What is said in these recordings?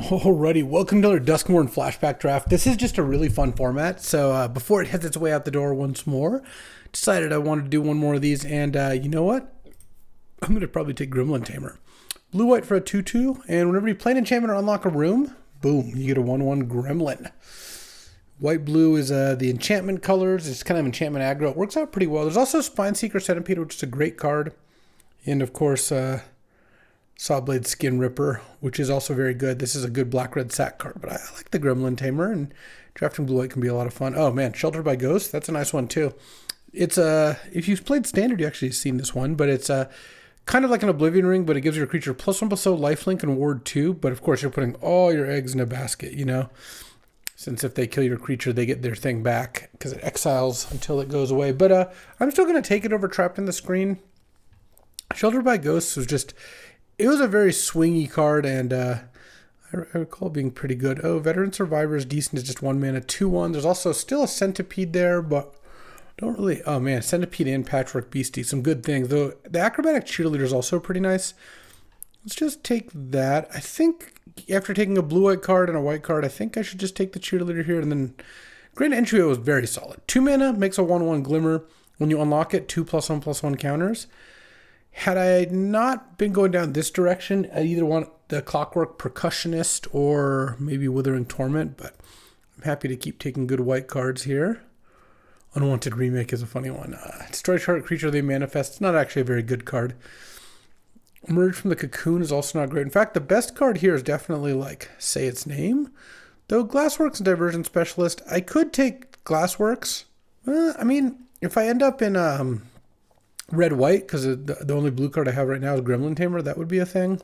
Alrighty, welcome to our Duskmourne Flashback draft. This is just a really fun format, so before it heads its way out the door once more, decided I wanted to do one more of these, and you know what? I'm going to probably take Gremlin Tamer. Blue-white for a 2-2, and whenever you play an enchantment or unlock a room, boom, you get a 1-1 Gremlin. White-blue is the enchantment colors. It's kind of enchantment aggro. It works out pretty well. There's also Spineseeker Centipede, which is a great card, and of course, Sawblade Skin Ripper, which is also very good. This is a good black-red sack card, but I like the Gremlin Tamer, and drafting blue-white can be a lot of fun. Oh man, Sheltered by Ghosts, that's a nice one too. It's if you've played Standard, you actually seen this one, but it's kind of like an Oblivion Ring, but it gives your creature +1/+0 lifelink and ward 2, but of course you're putting all your eggs in a basket, you know? Since if they kill your creature, they get their thing back, because it exiles until it goes away. But I'm still going to take it over Trapped in the Screen. Sheltered by Ghosts was just... It was a very swingy card, and I recall it being pretty good. Oh, Veteran Survivor is decent. It's just 1 mana, 2/1. There's also still a Centipede there, but don't really... Oh, man, Centipede and Patchwork Beastie. Some good things. Though the Acrobatic Cheerleader is also pretty nice. Let's just take that. I think after taking a blue-white card and a white card, I think I should just take the Cheerleader here. And then Grand Entry was very solid. 2 mana, makes a 1/1 Glimmer. When you unlock it, 2+1/+1 counters. Had I not been going down this direction, I'd either want the Clockwork Percussionist or maybe Withering Torment, but I'm happy to keep taking good white cards here. Unwanted Remake is a funny one. Destroy target creature they manifest. It's not actually a very good card. Emerge from the Cocoon is also not great. In fact, the best card here is definitely, like, Say Its Name. Though Glassworks and Diversion Specialist, I could take Glassworks. I mean, if I end up in... red-white, because the only blue card I have right now is Gremlin Tamer. That would be a thing.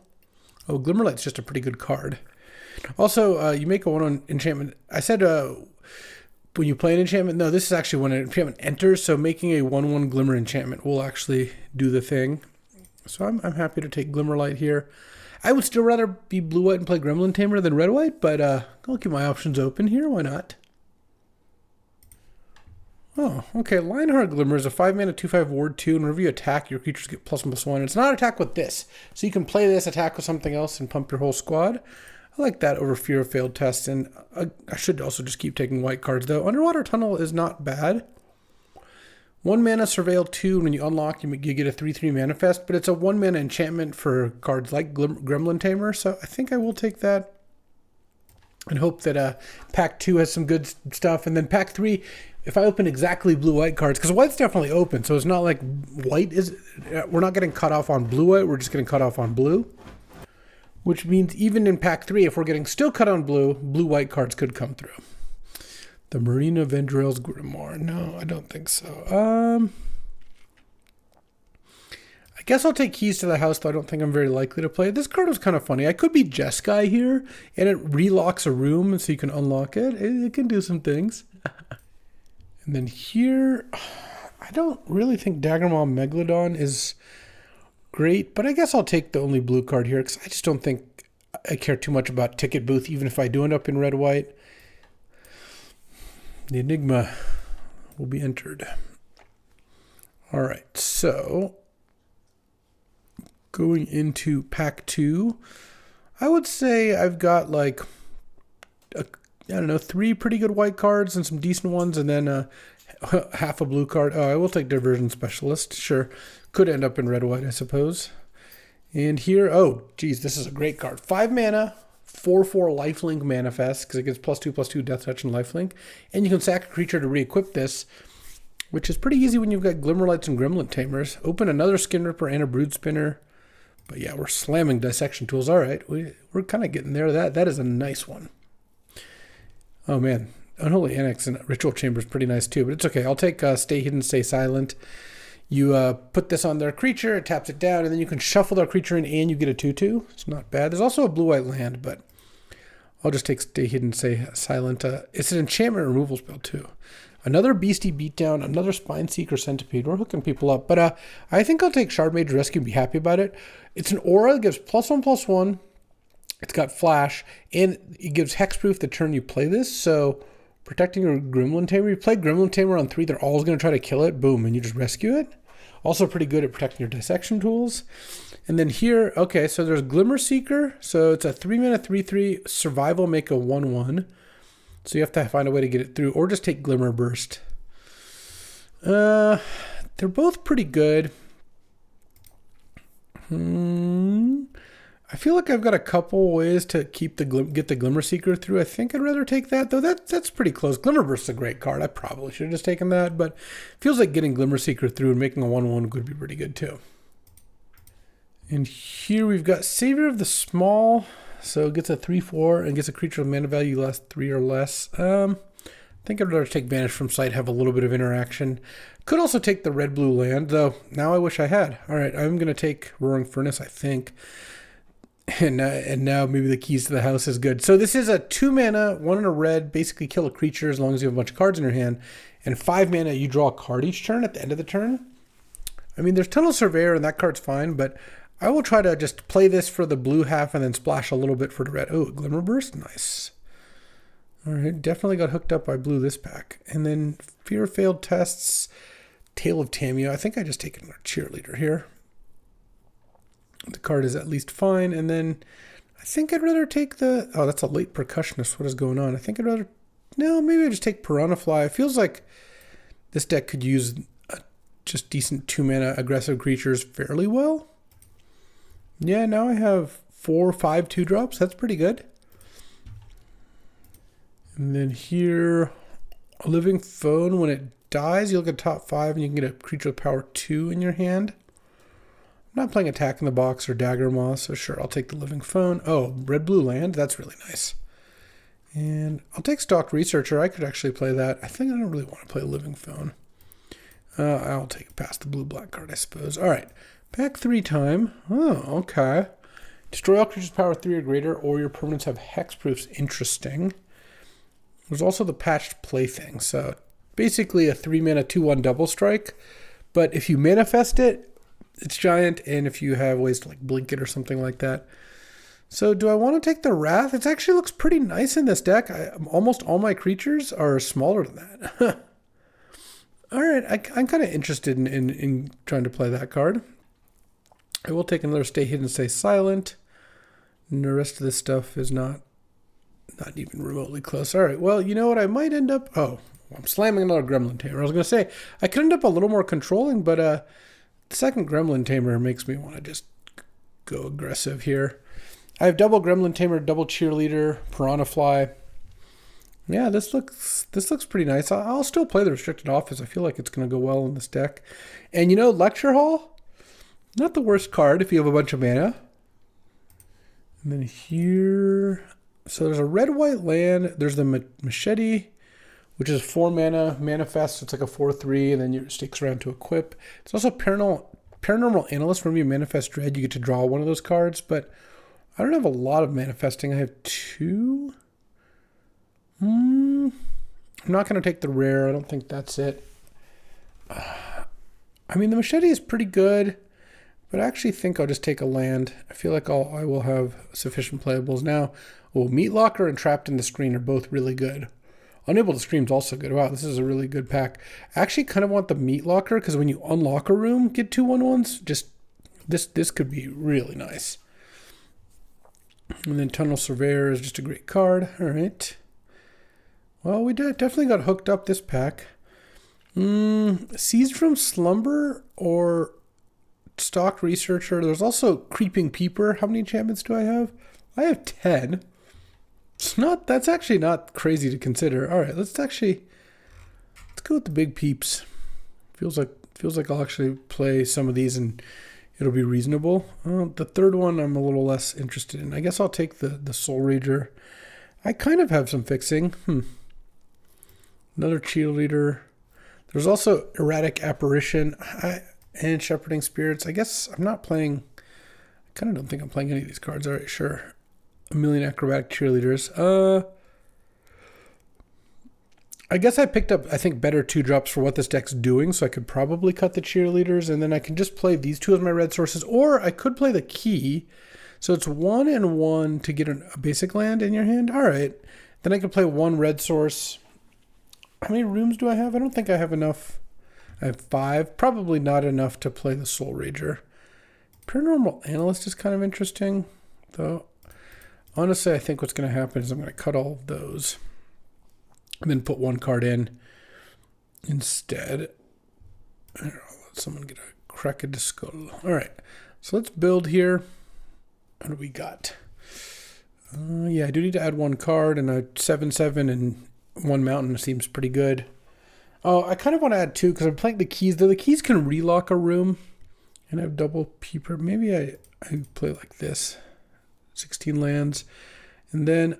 Oh, Glimmerlight's just a pretty good card. Also, you make a 1/1 enchantment. I said when you play an enchantment. No, this is actually when an enchantment enters, so making a 1/1 Glimmer enchantment will actually do the thing. So I'm happy to take Glimmerlight here. I would still rather be blue-white and play Gremlin Tamer than red-white, but I'll keep my options open here. Why not? Oh, okay. Lionheart Glimmer is a 5 mana 2/5 ward 2, and whenever you attack, your creatures get +1/+1. It's not attack with this, so you can play this, attack with something else, and pump your whole squad. I like that over Fear of Failed Tests, and I should also just keep taking white cards, though. Underwater Tunnel is not bad. 1 mana Surveil 2, and when you unlock, you get a 3/3 Manifest, but it's a 1 mana enchantment for cards like Gremlin Tamer, so I think I will take that. And hope that Pack 2 has some good stuff, and then Pack 3... If I open exactly blue-white cards, because white's definitely open, so it's not like white is... We're not getting cut off on blue-white, we're just getting cut off on blue. Which means even in Pack 3, if we're getting still cut on blue, blue-white cards could come through. The Marina Vendrell's Grimoire. No, I don't think so. I guess I'll take Keys to the House, though I don't think I'm very likely to play it. This card was kind of funny. I could be Jeskai here, and it relocks a room, so you can unlock it. It can do some things. And then here, I don't really think Daggermaw Megalodon is great, but I guess I'll take the only blue card here because I just don't think I care too much about Ticket Booth, even if I do end up in red-white. The Enigma will be entered. All right, so going into Pack 2, I would say I've got like... I don't know, 3 pretty good white cards and some decent ones, and then half a blue card. Oh, I will take Diversion Specialist. Sure. Could end up in red-white, I suppose. And here, oh, geez, this is a great card. 5 mana, 4/4 lifelink manifest, because it gets +2/+2 Death Touch and lifelink. And you can sack a creature to re-equip this, which is pretty easy when you've got Glimmerlights and Gremlin Tamers. Open another Skin Ripper and a Brood Spinner. But yeah, we're slamming Dissection Tools. All right, we're kind of getting there. That is a nice one. Oh man, Unholy Annex and Ritual Chamber is pretty nice too, but it's okay. I'll take Stay Hidden, Stay Silent. You put this on their creature, it taps it down, and then you can shuffle their creature in and you get a 2/2. It's not bad. There's also a blue-white land, but I'll just take Stay Hidden, Stay Silent. It's an enchantment removal spell too. Another Beastie Beatdown, another Spineseeker Centipede. We're hooking people up, but I think I'll take Shardmage Rescue and be happy about it. It's an aura that gives +1/+1. It's got Flash, and it gives Hexproof the turn you play this, so protecting your Gremlin Tamer. You play Gremlin Tamer on 3, they're always going to try to kill it, boom, and you just rescue it. Also pretty good at protecting your Dissection Tools. And then here, okay, so there's Glimmer Seeker. So it's a 3-mana 3/3 survival, make a 1/1. So you have to find a way to get it through, or just take Glimmer Burst. They're both pretty good. I feel like I've got a couple ways to get the Glimmer Seeker through. I think I'd rather take that, though. That's pretty close. Glimmer Burst is a great card. I probably should have just taken that, but it feels like getting Glimmer Seeker through and making a 1/1 could be pretty good too. And here we've got Savior of the Small. So it gets a 3/4 and gets a creature with mana value less 3 or less. I think I'd rather take Vanish from Sight, have a little bit of interaction. Could also take the red-blue land, though now I wish I had. All right, I'm going to take Roaring Furnace, I think. And now maybe the Keys to the House is good. So this is a 2-mana, 1 and a red, basically kill a creature as long as you have a bunch of cards in your hand. And 5 mana, you draw a card each turn at the end of the turn. I mean, there's Tunnel Surveyor, and that card's fine, but I will try to just play this for the blue half and then splash a little bit for the red. Oh, Glimmer Burst, nice. All right, definitely got hooked up by blue this pack. And then Fear of Failed Tests, Tale of Tamio. I think I just take another Cheerleader here. The card is at least fine. And then I think I'd rather take the... Oh, that's a late Percussionist. What is going on? I think I'd rather... No, maybe I just take Piranha Fly. It feels like this deck could use just decent 2-mana aggressive creatures fairly well. Yeah, now I have 4 or 5 2-drops. That's pretty good. And then here, a Living Phone. When it dies, you look at top 5 and you can get a creature with power 2 in your hand. I'm not playing Attack in the Box or Dagger Moth, so sure, I'll take the Living Phone. Oh, red-blue land. That's really nice. And I'll take Stalked Researcher. I could actually play that. I think I don't really want to play a Living Phone. I'll take it past the blue-black card, I suppose. All right. Pack 3 time. Oh, okay. Destroy all creatures power 3 or greater, or your permanents have hexproofs. Interesting. There's also the Patched Plaything. So basically a 3-mana 2/1 double strike. But if you manifest it, it's giant. And if you have ways to like blink it or something like that. So do I want to take the Wrath? It actually looks pretty nice in this deck. Almost all my creatures are smaller than that. All right. I'm kind of interested in trying to play that card. I will take another Stay Hidden, Stay Silent. And the rest of this stuff is not even remotely close. All right, well, you know what? I might end up... Oh, I'm slamming another Gremlin Tamer. I was going to say, I could end up a little more controlling, but the second Gremlin Tamer makes me want to just go aggressive here. I have double Gremlin Tamer, double Cheerleader, Piranha Fly. Yeah, this looks pretty nice. I'll still play the Restricted Office. I feel like it's going to go well in this deck. And you know, Lecture Hall? Not the worst card if you have a bunch of mana. And then here... So there's a red-white land. There's the Machete, which is 4 mana. Manifest, so it's like a 4/3, and then it sticks around to equip. It's also Paranormal Analyst. Whenever you manifest Dread, you get to draw one of those cards, but I don't have a lot of manifesting. I have 2. I'm not going to take the rare. I don't think that's it. I mean, the Machete is pretty good. But I actually think I'll just take a land. I feel like I will have sufficient playables now. Oh, Meat Locker and Trapped in the Screen are both really good. Unable to Scream is also good. Wow, this is a really good pack. I actually kind of want the Meat Locker because when you unlock a room, get 2 1/1s. Just this could be really nice. And then Tunnel Surveyor is just a great card. All right. Well, we definitely got hooked up this pack. Seized from Slumber or Stalked Researcher. There's also Creeping Peeper. How many enchantments do I have? I have 10. That's actually not crazy to consider. All right, let's go with the big peeps. Feels like I'll actually play some of these and it'll be reasonable. The third one I'm a little less interested in. I guess I'll take the Soul Rager. I kind of have some fixing. Another Cheerleader. There's also Erratic Apparition. And Shepherding Spirits. I guess I'm not playing... I kind of don't think I'm playing any of these cards. All right, sure. A million Acrobatic Cheerleaders. I guess I picked up, I think, better 2-drops for what this deck's doing, so I could probably cut the Cheerleaders, and then I can just play these 2 as my red sources, or I could play the Key. So it's 1 and 1 to get a basic land in your hand. All right. Then I could play 1 red source. How many rooms do I have? I don't think I have enough... I have 5. Probably not enough to play the Soul Rager. Paranormal Analyst is kind of interesting, though. Honestly, I think what's going to happen is I'm going to cut all of those and then put one card in instead. I'll let someone get a crack at the skull. All right, so let's build here. What do we got? Yeah, I do need to add one card, and a 7/7 and one mountain seems pretty good. Oh, I kind of want to add two because I'm playing the keys. Though the keys can relock a room, and I have double peeper. Maybe I play like this. 16 lands, and then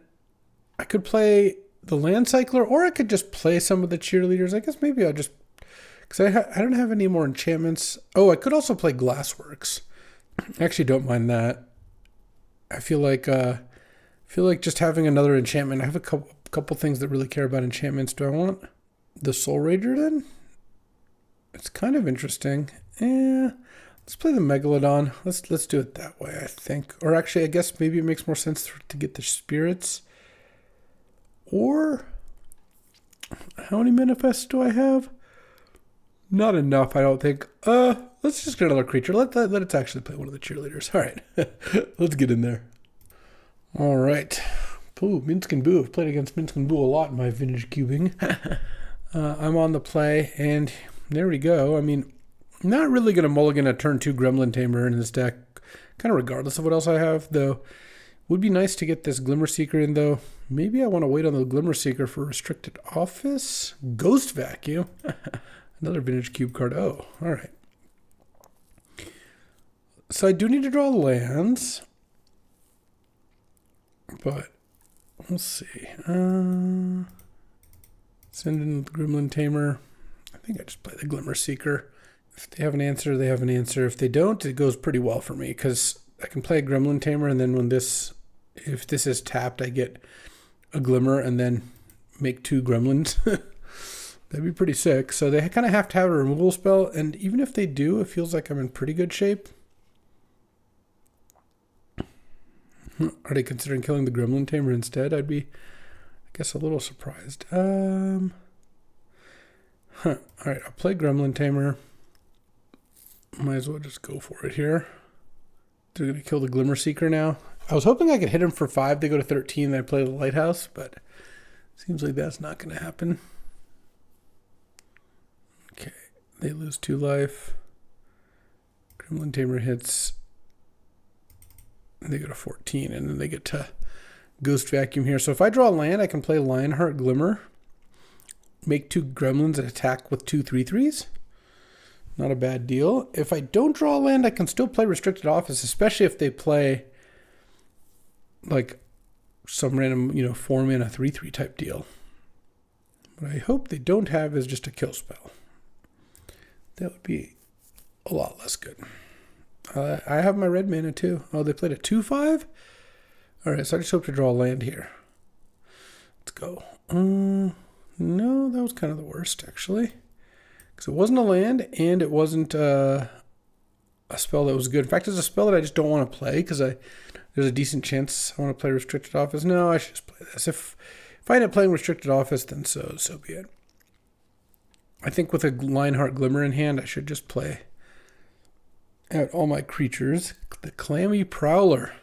I could play the land cycler, or I could just play some of the cheerleaders. I guess maybe I'll just, because I don't have any more enchantments. Oh, I could also play Glassworks. I actually don't mind that. I feel like just having another enchantment. I have a couple things that really care about enchantments. Do I want the Soul Rager then? It's kind of interesting. Yeah. Let's play the Megalodon. Let's do it that way, I think. Or actually, I guess maybe it makes more sense to get the spirits. Or how many manifests do I have? Not enough, I don't think. Let's just get another creature. Let it actually play one of the cheerleaders. All right, let's get in there. All right. Ooh, Minsk and Boo. I've played against Minsk and Boo a lot in my vintage cubing. I'm on the play, and there we go. I mean, not really going to mulligan a turn 2 Gremlin Tamer in this deck, kind of regardless of what else I have, though. Would be nice to get this Glimmer Seeker in, though. Maybe I want to wait on the Glimmer Seeker for Restricted Office. Ghost Vacuum. Another Vintage Cube card. Oh, all right. So I do need to draw lands, but we'll see. Send in the Gremlin Tamer. I think I just play the Glimmer Seeker. If they have an answer, they have an answer. If they don't, it goes pretty well for me because I can play a Gremlin Tamer, and then if this is tapped, I get a Glimmer and then make 2 Gremlins. That'd be pretty sick. So they kind of have to have a removal spell, and even if they do, it feels like I'm in pretty good shape. Are they considering killing the Gremlin Tamer instead? I'd be, I guess, a little surprised. All right, I'll play Gremlin Tamer. Might as well just go for it here. They're going to kill the Glimmer Seeker now. I was hoping I could hit him for 5. They go to 13, then I play the Lighthouse, but seems like that's not going to happen. Okay, they lose 2 life. Gremlin Tamer hits. They go to 14, and then they get to Ghost Vacuum here. So if I draw land, I can play Lionheart Glimmer, make 2 Gremlins and attack with 2 3/3s. Not a bad deal. If I don't draw land, I can still play Restricted Office, especially if they play like some random, 4-mana 3/3 type deal. What I hope they don't have is just a kill spell. That would be a lot less good. I have my red mana too. Oh, they played a 2/5? Alright, so I just hope to draw a land here. Let's go. No, that was kind of the worst, actually. Because it wasn't a land, and it wasn't a spell that was good. In fact, it's a spell that I just don't want to play, because there's a decent chance I want to play Restricted Office. No, I should just play this. If I end up playing Restricted Office, then so be it. I think with a Lionheart Glimmer in hand, I should just play out all my creatures. The Clammy Prowler.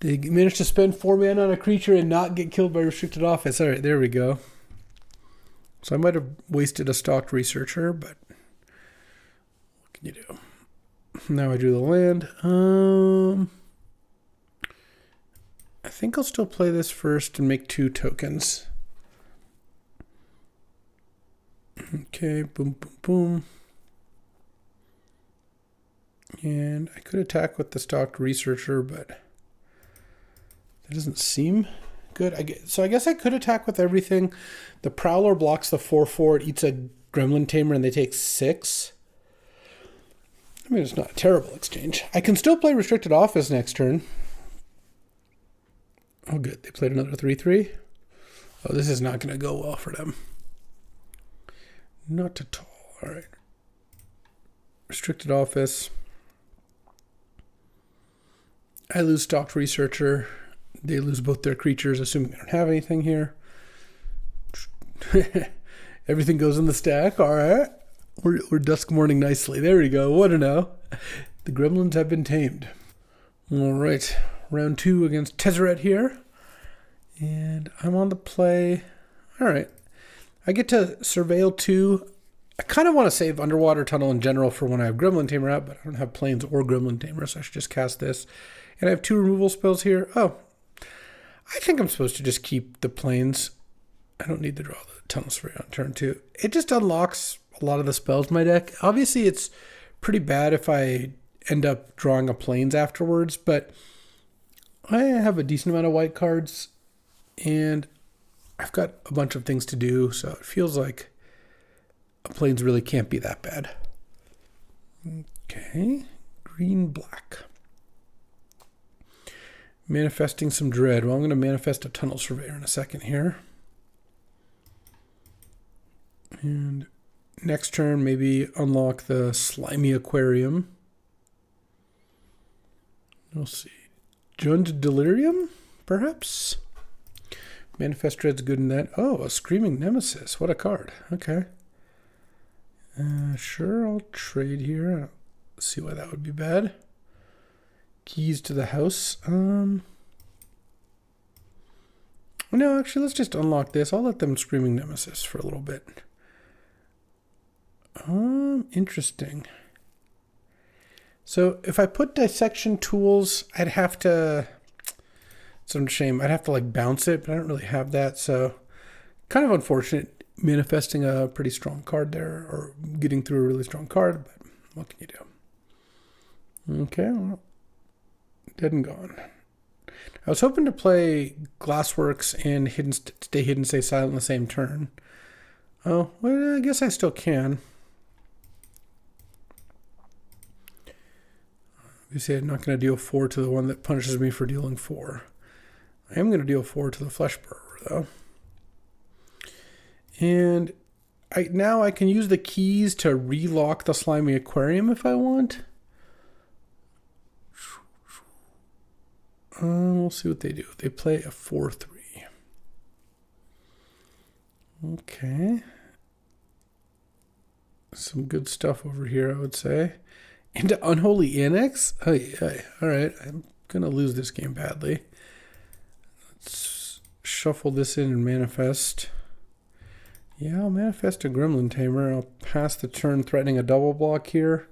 They managed to spend 4 mana on a creature and not get killed by Restricted Office. All right, there we go. So I might have wasted a Stocked Researcher, but what can you do? Now I do the land. I think I'll still play this first and make 2 tokens. Okay, boom, boom, boom. And I could attack with the Stocked Researcher, but that doesn't seem good. So I guess I could attack with everything. The Prowler blocks the 4/4. It eats a Gremlin Tamer, and they take 6. I mean, it's not a terrible exchange. I can still play Restricted Office next turn. Oh, good. They played another 3/3. Oh, this is not going to go well for them. Not at all. All right. Restricted Office. I lose Stocked Researcher. They lose both their creatures, assuming they don't have anything here. Everything goes in the stack. All right. We're Duskmourning nicely. There we go. 1-0. The Gremlins have been tamed. All right, round 2 against Tezzeret here. And I'm on the play. All right, I get to Surveil 2. I kind of want to save Underwater Tunnel in general for when I have Gremlin Tamer out, but I don't have Plains or Gremlin Tamer, so I should just cast this. And I have 2 removal spells here. Oh, I think I'm supposed to just keep the Plains. I don't need to draw the Tunnel Surveyor on turn 2. It just unlocks a lot of the spells in my deck. Obviously, it's pretty bad if I end up drawing a Plains afterwards, but I have a decent amount of white cards, and I've got a bunch of things to do, so it feels like a Plains really can't be that bad. Okay, green-black. Manifesting some dread. Well, I'm going to manifest a Tunnel Surveyor in a second here. And next turn, maybe unlock the Slimy Aquarium. We'll see. Jund Delirium, perhaps? Manifest Dread's good in that. Oh, a Screaming Nemesis. What a card. Okay. Sure, I'll trade here. I don't see why that would be bad. Keys to the house. No, actually, let's just unlock this. I'll let them Screaming Nemesis for a little bit. Interesting. So if I put Dissection Tools, I'd have to... It's a shame. I'd have to like bounce it, but I don't really have that. So kind of unfortunate manifesting a pretty strong card there, or getting through a really strong card, but what can you do? Okay, well, dead and gone. I was hoping to play Glassworks and Stay Hidden, Stay Silent in the same turn. Oh, well, I guess I still can. Obviously, I'm not going to deal 4 to the one that punishes me for dealing 4. I am going to deal 4 to the Flesh Burrower, though. And now I can use the keys to relock the Slimy Aquarium if I want. We'll see what they do. They play a 4-3. Okay. Some good stuff over here, I would say. Into Unholy Annex? Oh, yeah. All right. I'm going to lose this game badly. Let's shuffle this in and manifest. Yeah, I'll manifest a Gremlin Tamer. I'll pass the turn threatening a double block here.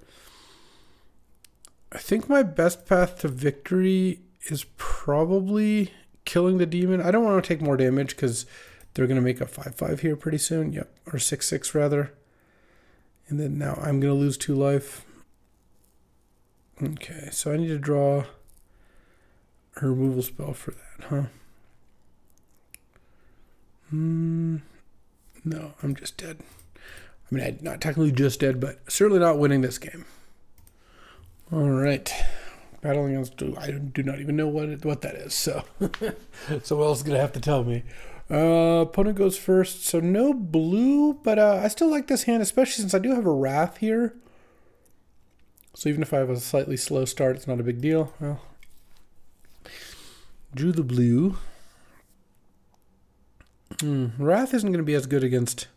I think my best path to victory is probably killing the demon. I don't want to take more damage because they're going to make a 5-5 here pretty soon. Yep, or 6-6 rather. And then now I'm going to lose 2 life. Okay, so I need to draw a removal spell for that, huh? No, I'm just dead. I mean, I'm not technically just dead, but certainly not winning this game. All right. Battling against, I do not even know what that is, so someone else is going to have to tell me. Opponent goes first, so no blue, but I still like this hand, especially since I do have a Wrath here. So even if I have a slightly slow start, it's not a big deal. Well, drew the blue. Wrath isn't going to be as good against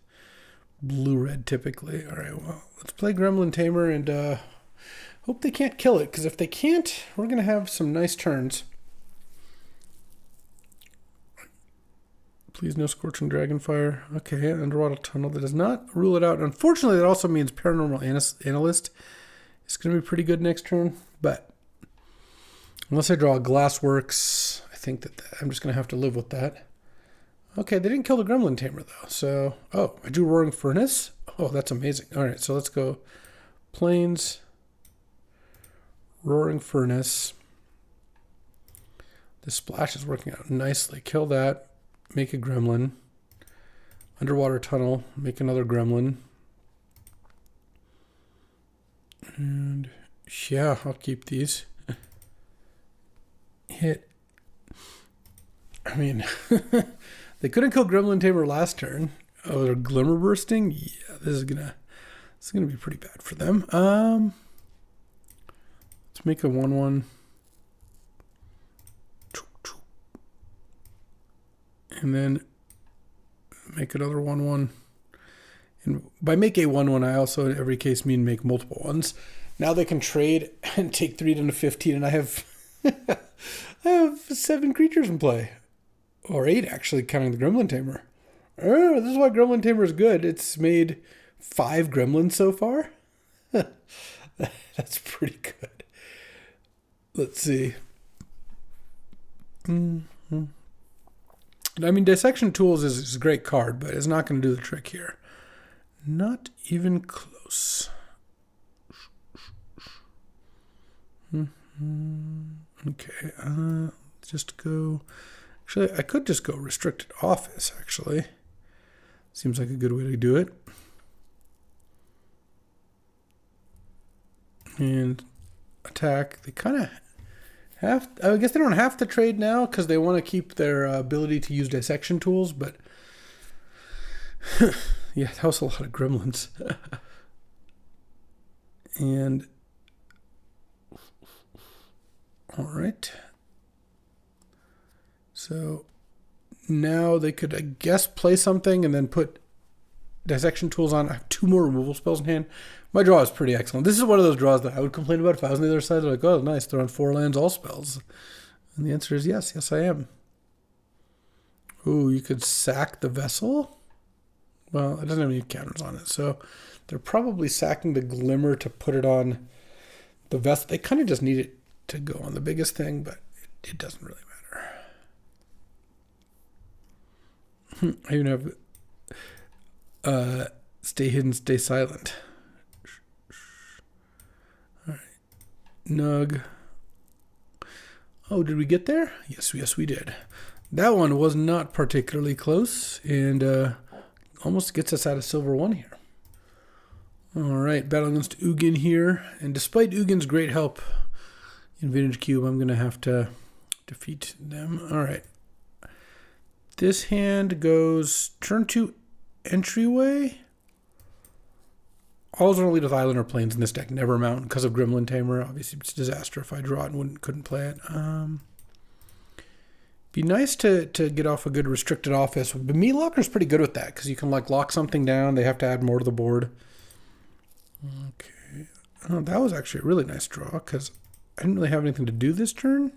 blue-red typically. All right, well, let's play Gremlin Tamer and hope they can't kill it, because if they can't, we're going to have some nice turns. Please no Scorching Dragonfire. Okay, Underwater Tunnel. That does not rule it out. Unfortunately, that also means Paranormal Analyst. It's going to be pretty good next turn, but unless I draw Glassworks, I think that I'm just going to have to live with that. Okay, they didn't kill the Gremlin Tamer, though. So, oh, I drew Roaring Furnace. Oh, that's amazing. All right, so let's go Plains, Roaring Furnace. This splash is working out nicely. Kill that. Make a Gremlin. Underwater Tunnel. Make another Gremlin. And yeah, I'll keep these. Hit. I mean, they couldn't kill Gremlin Tamer last turn. Oh, they're Glimmer Bursting? Yeah, this is gonna be pretty bad for them. Let's make a 1/1. And then make another 1/1. And by make a 1/1, I also in every case mean make multiple ones. Now they can trade and take 3 down to 15, and I have I have 7 creatures in play. Or 8, actually, counting the Gremlin Tamer. Oh, this is why Gremlin Tamer is good. It's made 5 gremlins so far. That's pretty good. Let's see. Mm-hmm. I mean, Dissection Tools is a great card, but it's not going to do the trick here. Not even close. Okay, just go... Actually, I could just go Restricted Office, actually. Seems like a good way to do it. And attack. They kind of have... I guess they don't have to trade now because they want to keep their ability to use Dissection Tools, but... yeah, that was a lot of gremlins. And... Alright. So now they could, I guess, play something and then put Dissection Tools on. I have 2 more removal spells in hand. My draw is pretty excellent. This is one of those draws that I would complain about if I was on the other side. They're like, oh, nice, they're on 4 lands, all spells. And the answer is yes. Yes, I am. Ooh, you could sack the Vessel? Well, it doesn't have any counters on it. So they're probably sacking the Glimmer to put it on the Vessel. They kind of just need it to go on the biggest thing, but it doesn't really matter. I even have Stay Hidden, Stay Silent. All right. Nug. Oh, did we get there? Yes, we did. That one was not particularly close, and almost gets us out of silver 1 here. All right, battle against Ugin here, and despite Ugin's great help in Vintage Cube, I'm going to have to defeat them. All right. This hand goes turn 2 entryway. All I lead with Island or Plains in this deck. Never Mountain because of Gremlin Tamer. Obviously, it's a disaster if I draw it and couldn't play it. Be nice to get off a good Restricted Office. But Meat Locker's pretty good with that because you can like lock something down. They have to add more to the board. Okay. Oh, that was actually a really nice draw because I didn't really have anything to do this turn.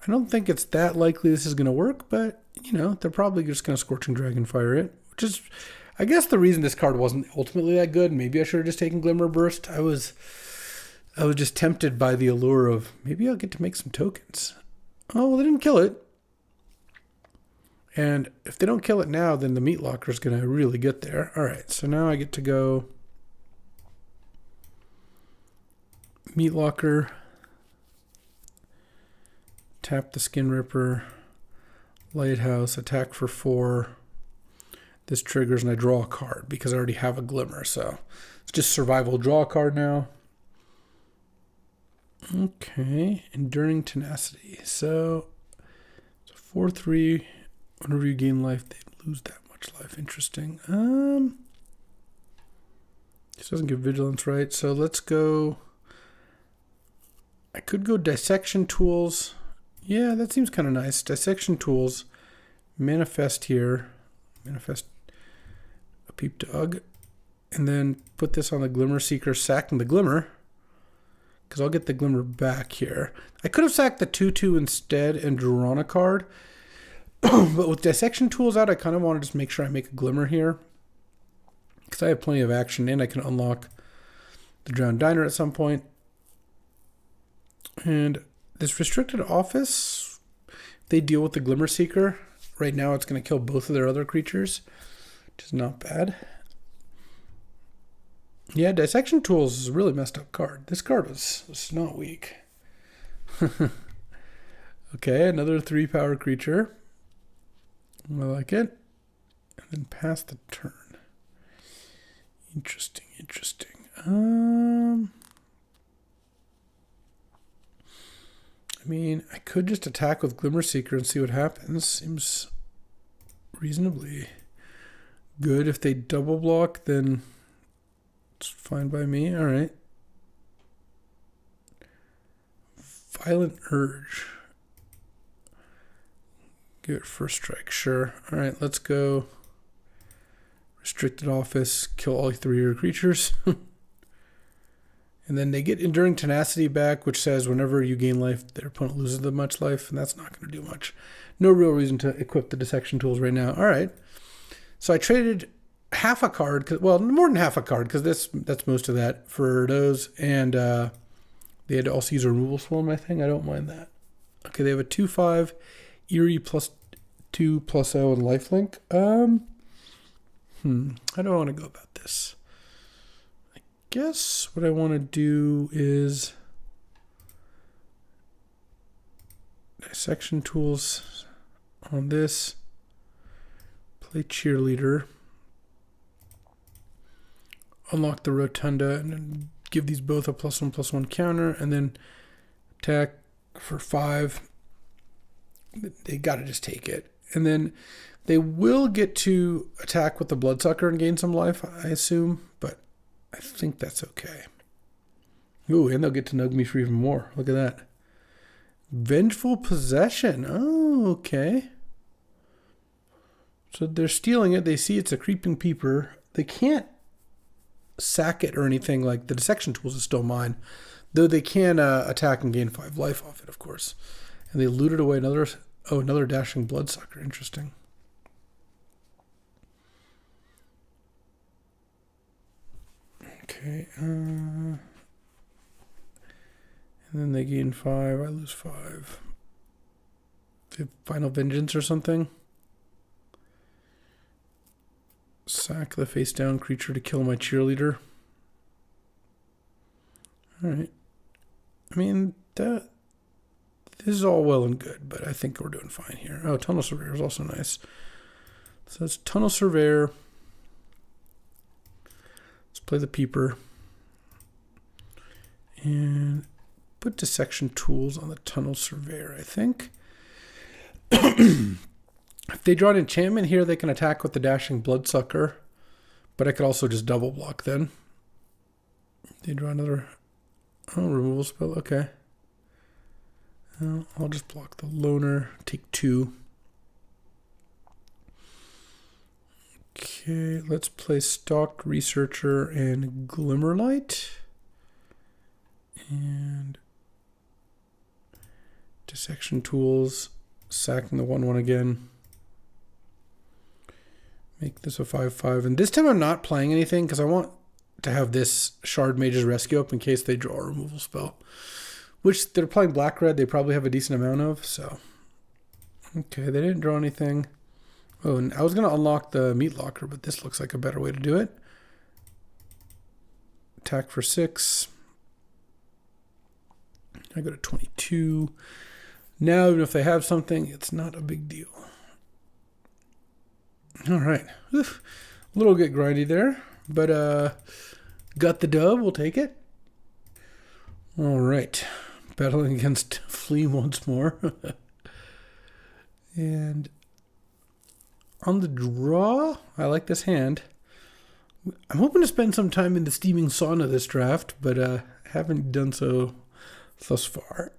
I don't think it's that likely this is going to work, but, you know, they're probably just going to Scorching Dragonfire it, which is, I guess, the reason this card wasn't ultimately that good. Maybe I should have just taken Glimmer Burst. I was just tempted by the allure of, maybe I'll get to make some tokens. Oh, well, they didn't kill it. And if they don't kill it now, then the Meat Locker is going to really get there. All right, so now I get to go Meat Locker, tap the Skin Ripper, Lighthouse, attack for 4. This triggers and I draw a card because I already have a Glimmer. So it's just survival, draw a card now. Okay, Enduring Tenacity. So it's a 4/3. Whenever you gain life, they lose that much life. Interesting. This doesn't give Vigilance, right? So let's go. I could go Dissection Tools. Yeah, that seems kind of nice. Dissection Tools. Manifest here. Manifest a Peep Dog. And then put this on the Glimmer Seeker, sacking the Glimmer. Because I'll get the Glimmer back here. I could have sacked the 2/2 instead and drawn a card. But with Dissection Tools out, I kind of want to just make sure I make a Glimmer here. Because I have plenty of action and I can unlock the Drowned Diner at some point. And this Restricted Office, they deal with the Glimmer Seeker. Right now it's going to kill both of their other creatures, which is not bad. Yeah, Dissection Tools is a really messed up card. This card was not weak. Okay, another 3-power creature. I like it. And then pass the turn. Interesting. I mean, I could just attack with Glimmer Seeker and see what happens. Seems reasonably good. If they double block, then it's fine by me. All right. Violent Urge. Give it first strike, sure. All right, let's go. Restricted Office, kill all 3 of your creatures. And then they get Enduring Tenacity back, which says whenever you gain life, their opponent loses that much life, and that's not going to do much. No real reason to equip the dissection tools right now. All right. So I traded half a card, well, more than half a card, because that's most of that for those. And they had to also use a removal spell on my thing. I don't mind that. Okay, they have a 2/5, Eerie +2/0, and lifelink. How do I want to go about this? I guess what I want to do is dissection tools on this. Play cheerleader. Unlock the rotunda and then give these both a +1/+1 counter, and then attack for 5. They gotta just take it. And then they will get to attack with the Bloodsucker and gain some life, I assume, but I think that's okay. Ooh, and they'll get to nug me for even more. Look at that. Vengeful Possession. Oh, okay. So they're stealing it. They see it's a creeping peeper. They can't sack it or anything. Like the dissection tools is still mine, though they can attack and gain 5 life off it, of course. And they looted away another dashing Bloodsucker. Interesting. Okay. And then they gain 5. I lose 5. The Final Vengeance or something. Sack the face down creature to kill my cheerleader. Alright. I mean, this is all well and good, but I think we're doing fine here. Oh, Tunnel Surveyor is also nice. So that's Tunnel Surveyor. Let's play the Peeper. And put dissection tools on the Tunnel Surveyor, I think. If they draw an enchantment here, they can attack with the dashing Bloodsucker. But I could also just double block then. They draw another removal spell. Okay. I'll just block the Loner. Take 2. Okay, let's play Stalked Researcher and Glimmerlight. And dissection tools. Sacking the 1/1 again. Make this a 5/5. And this time I'm not playing anything because I want to have this Shard Mage's Rescue up in case they draw a removal spell. Which they're playing black-red. They probably have a decent amount of. So, okay, they didn't draw anything. Oh, and I was going to unlock the Meat Locker, but this looks like a better way to do it. Attack for 6. I go to 22. Now, even if they have something, it's not a big deal. All right. Oof. A little bit grindy there, but got the dub. We'll take it. All right. Battling against Flea once more. And on the draw, I like this hand. I'm hoping to spend some time in the steaming sauna this draft, but haven't done so thus far.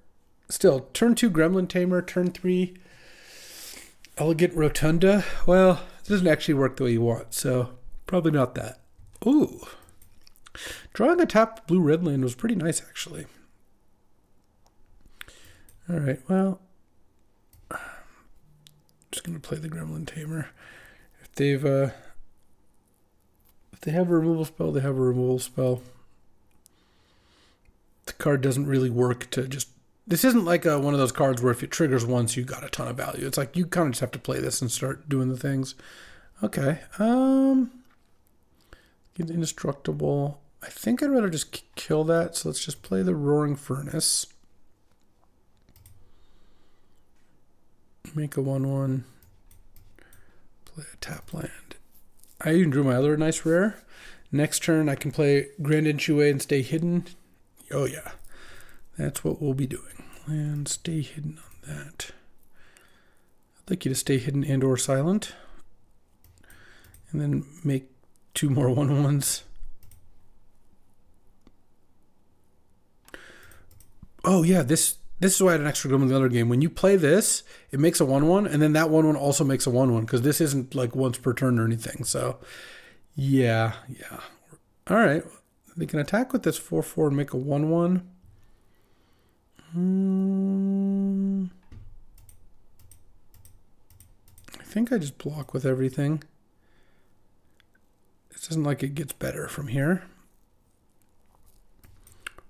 Still, turn 2 Gremlin Tamer, turn 3 Elegant Rotunda. Well, it doesn't actually work the way you want, so probably not that. Ooh. Drawing a tapped blue-red land was pretty nice, actually. All right, well, I'm just going to play the Gremlin Tamer. If they have a removal spell, they have a removal spell. The card doesn't really work to just... This isn't like one of those cards where if it triggers once, you got a ton of value. It's like you kind of just have to play this and start doing the things. Okay. Get indestructible. I think I'd rather just kill that. So let's just play the Roaring Furnace. Make a 1/1. Play a tap land. I even drew my other nice rare. Next turn, I can play Grand Entryway and stay hidden. Oh, yeah. That's what we'll be doing. And stay hidden on that. I'd like you to stay hidden and or silent. And then make 2 more 1/1s. Oh, yeah, this is why I had an extra Gremlin in the other game. When you play this, it makes a 1/1, and then that 1/1 also makes a 1/1, because this isn't like once per turn or anything. So, yeah. All right. They can attack with this 4/4 and make a 1/1. I think I just block with everything. It doesn't like it gets better from here.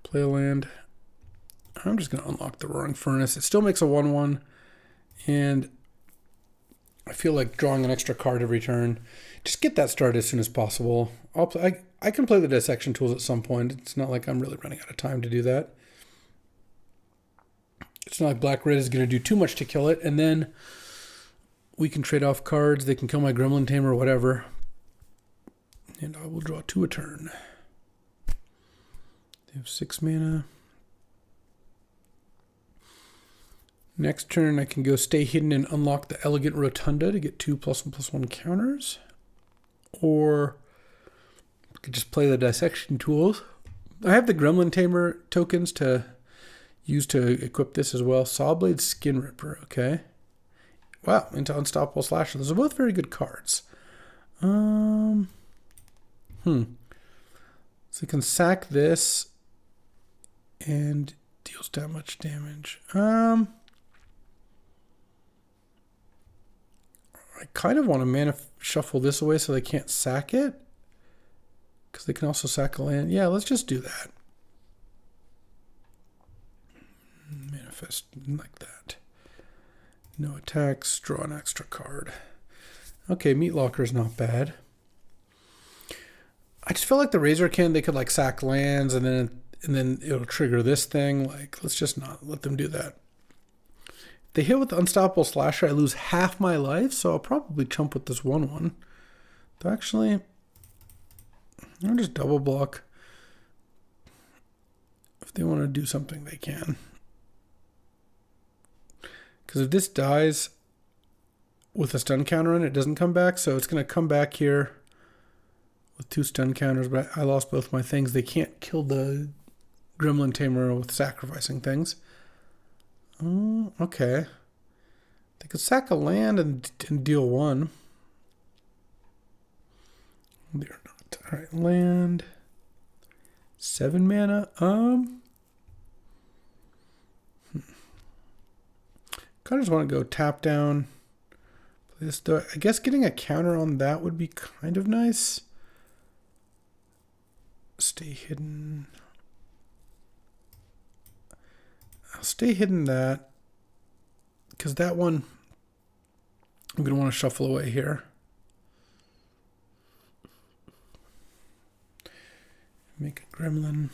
Play a land. I'm just going to unlock the Roaring Furnace. It still makes a 1/1. And I feel like drawing an extra card every turn. Just get that started as soon as possible. I can play the dissection tools at some point. It's not like I'm really running out of time to do that. It's not like Black-Red is going to do too much to kill it. And then we can trade off cards. They can kill my Gremlin Tamer or whatever. And I will draw 2 a turn. They have 6 mana. Next turn, I can go Stay Hidden and unlock the Elegant Rotunda to get 2 +1/+1 counters. Or I could just play the dissection tools. I have the Gremlin Tamer tokens to use to equip this as well. Sawblade, Skin Ripper, okay. Wow, into Unstoppable Slasher. Those are both very good cards. So you can sack this and deals that much damage. I kind of want to mana shuffle this away so they can't sack it. Because they can also sack a land. Yeah, let's just do that. Manifest like that. No attacks, draw an extra card. Okay, Meat Locker is not bad. I just feel like the Razorkin, they could like sack lands and then it'll trigger this thing. Like, let's just not let them do that. If they hit with the Unstoppable Slasher, I lose half my life, so I'll probably chump with this 1/1. Though actually, I'll just double block. If they want to do something, they can. Because if this dies with a stun counter on it, it doesn't come back. So it's going to come back here with 2 stun counters. But I lost both my things. They can't kill the Gremlin Tamer with sacrificing things. Okay. They could sack a land and deal 1. They're not. All right, land. 7 mana. Kind of just want to go tap down. Play this. I guess getting a counter on that would be kind of nice. Stay hidden. I'll stay hidden that. Because that one, I'm going to want to shuffle away here. Make a Gremlin.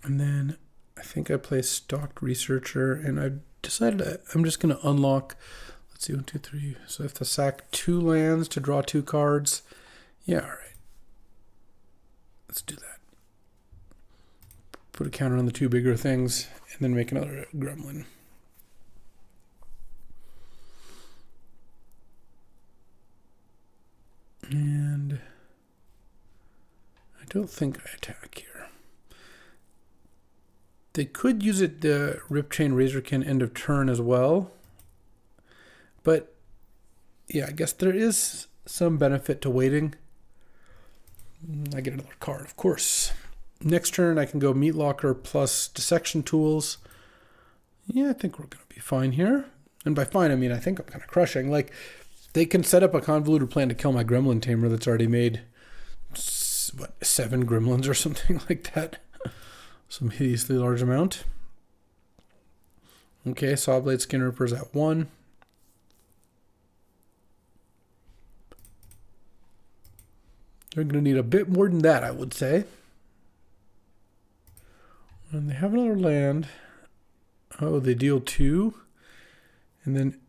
And then I think I play Stalked Researcher, and I decided I'm just going to unlock, let's see, 1, 2, 3. So I have to sack 2 lands to draw 2 cards. Yeah, all right. Let's do that. Put a counter on the 2 bigger things, and then make another Gremlin. And I don't think I attack here. They could use it, the Ripchain Razorkin end of turn as well. But yeah, I guess there is some benefit to waiting. I get another card, of course. Next turn, I can go Meat Locker plus Dissection Tools. Yeah, I think we're going to be fine here. And by fine, I mean, I think I'm kind of crushing. Like, they can set up a convoluted plan to kill my Gremlin Tamer that's already made, 7 Gremlins or something like that. Some hideously large amount. Okay, Sawblade, Skin Ripper's at 1. They're going to need a bit more than that, I would say. And they have another land. Oh, they deal 2. And then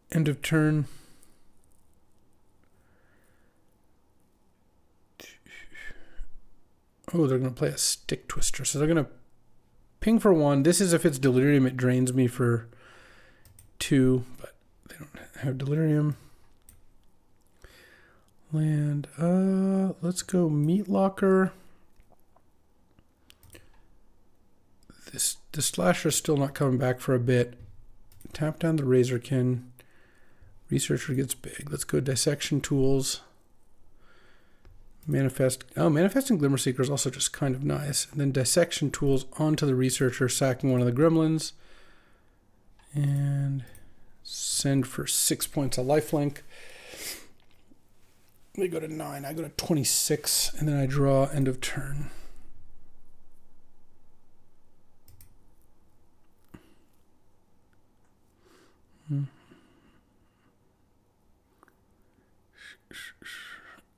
end of turn. Oh, they're going to play a Stick Twister. So they're going to ping for 1. This is if it's Delirium, it drains me for 2. But they don't have Delirium. Land. Let's go Meat Locker. The Slasher's still not coming back for a bit. Tap down the Razorkin. Researcher gets big. Let's go dissection tools. Manifest. Oh, manifesting Glimmer Seeker is also just kind of nice. And then dissection tools onto the researcher, sacking one of the gremlins. And send for 6 points of lifelink. We go to 9. I go to 26, and then I draw end of turn.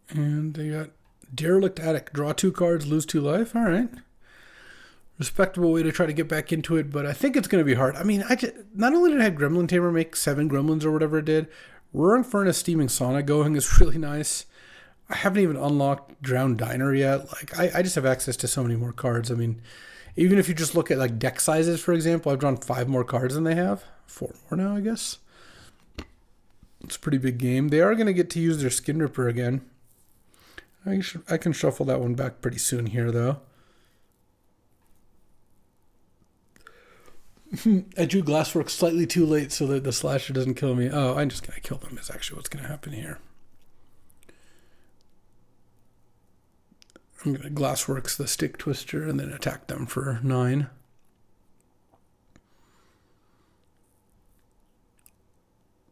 And they got Derelict Attic. Draw 2 cards, lose 2 life. All right. Respectable way to try to get back into it, but I think it's going to be hard. I mean, not only did I have Gremlin Tamer make 7 gremlins or whatever it did, Roaring Furnace Steaming Sauna going is really nice. I haven't even unlocked Drowned Diner yet. Like, I just have access to so many more cards. I mean, even if you just look at like deck sizes, for example, I've drawn 5 more cards than they have. 4 more now, I guess. It's a pretty big game. They are going to get to use their Skin Ripper again. I can shuffle that one back pretty soon here, though. I drew Glasswork slightly too late so that the slasher doesn't kill me. Oh, I'm just going to kill them is actually what's going to happen here. I'm going to Glassworks the Stick Twister and then attack them for 9.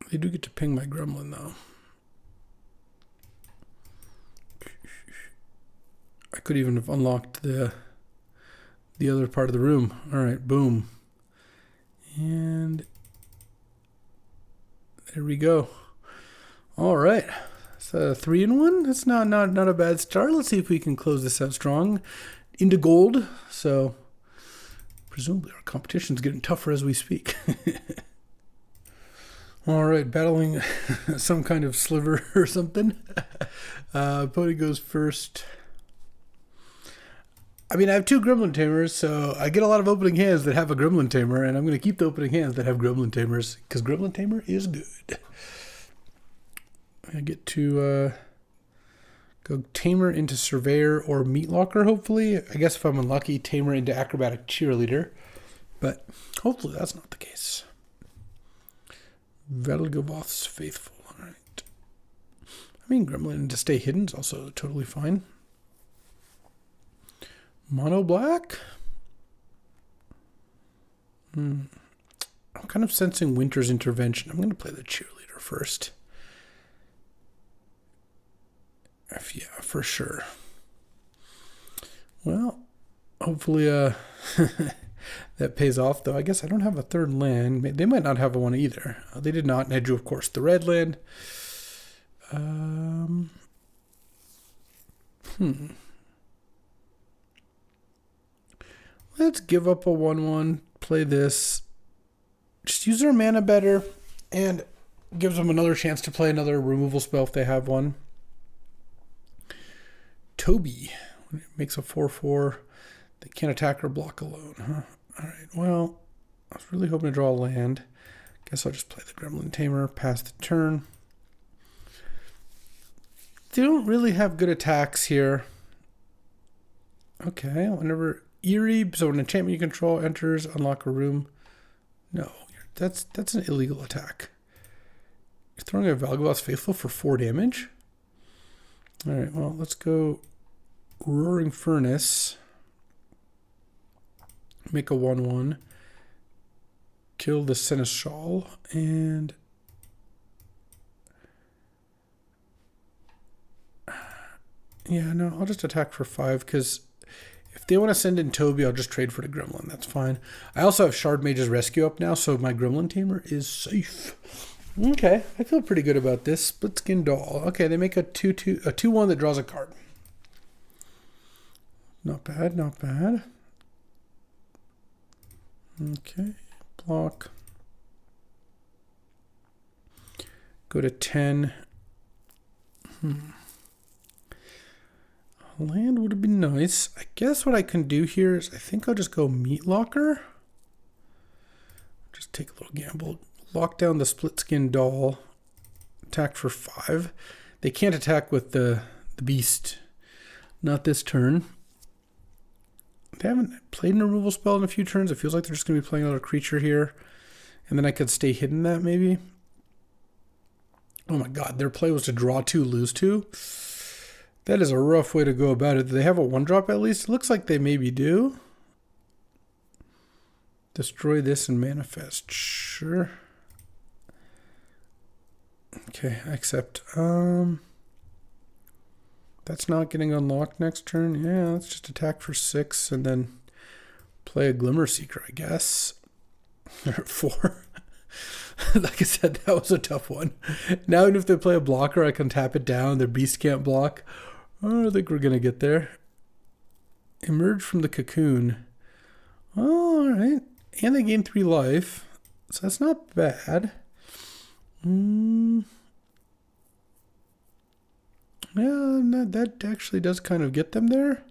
They do get to ping my gremlin, though. I could even have unlocked the other part of the room. All right, boom. And there we go. All right. So 3-1. That's not a bad start. Let's see if we can close this out strong. Into gold. So presumably our competition's getting tougher as we speak. All right, battling some kind of sliver or something. Opponent goes first. I mean, I have 2 Gremlin Tamers, so I get a lot of opening hands that have a Gremlin Tamer, and I'm going to keep the opening hands that have Gremlin Tamers, because Gremlin Tamer is good. I get to go Tamer into Surveyor or Meat Locker, hopefully. I guess if I'm unlucky, Tamer into Acrobatic Cheerleader, but hopefully that's not the case. Velgovoth's Faithful, all right. I mean, Gremlin into Stay Hidden is also totally fine. Mono black? I'm kind of sensing Winter's Intervention. I'm going to play the Cheerleader first. Yeah, for sure. Well, hopefully that pays off, though. I guess I don't have a 3rd land. They might not have one either. They did not, and I drew, of course, the red land. Let's give up a 1/1, play this. Just use their mana better, and gives them another chance to play another removal spell if they have one. Toby makes a 4/4. They can't attack or block alone, huh? All right, well, I was really hoping to draw a land. Guess I'll just play the Gremlin Tamer, pass the turn. They don't really have good attacks here. Okay, whenever Eerie, so an enchantment you control enters, unlock a room. No, that's an illegal attack. You're throwing a Velgovoth's Faithful for 4 damage? All right, well, let's go Roaring Furnace. Make a 1/1. Kill the Seneschal, and yeah, no, I'll just attack for 5, because if they want to send in Toby, I'll just trade for the Gremlin. That's fine. I also have Shard Mage's Rescue up now, so my Gremlin Tamer is safe. Okay, I feel pretty good about this. Split Skin Doll. Okay, they make a 2/1 that draws a card. Not bad, not bad. Okay, block. Go to 10. Land would have been nice. I guess what I can do here is I think I'll just go Meat Locker. Just take a little gamble. Lock down the Split Skin Doll. Attack for 5. They can't attack with the beast. Not this turn. They haven't played an removal spell in a few turns. It feels like they're just going to be playing another creature here. And then I could Stay Hidden that maybe. Oh my god, their play was to draw 2, lose 2. That is a rough way to go about it. Do they have a 1-drop at least? It looks like they maybe do. Destroy this and manifest. Sure. Okay, I accept. That's not getting unlocked next turn. Yeah, let's just attack for 6 and then play a Glimmer Seeker, I guess. Or 4. Like I said, that was a tough one. Now, even if they play a blocker, I can tap it down. Their beast can't block. Oh, I think we're going to get there. Emerge from the cocoon. Oh, all right. And they gain 3 life. So that's not bad. Yeah, that actually does kind of get them there.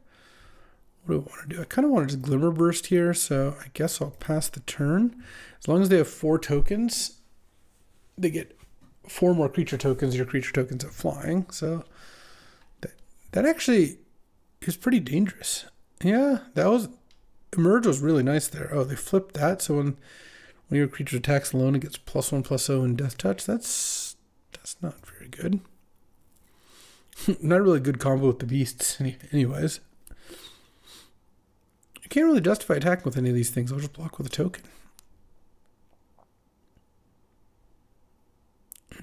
What do I want to do? I kind of want to just Glimmer Burst here, so I guess I'll pass the turn. As long as they have 4 tokens, they get 4 more creature tokens. Your creature tokens are flying, so that actually is pretty dangerous. Yeah, that was... Emerge was really nice there. Oh, they flipped that, so when your creature attacks alone, it gets +1/+0 in Death Touch. That's not very good. Not really a good combo with the beasts, anyways. You can't really justify attacking with any of these things. I'll just block with a token.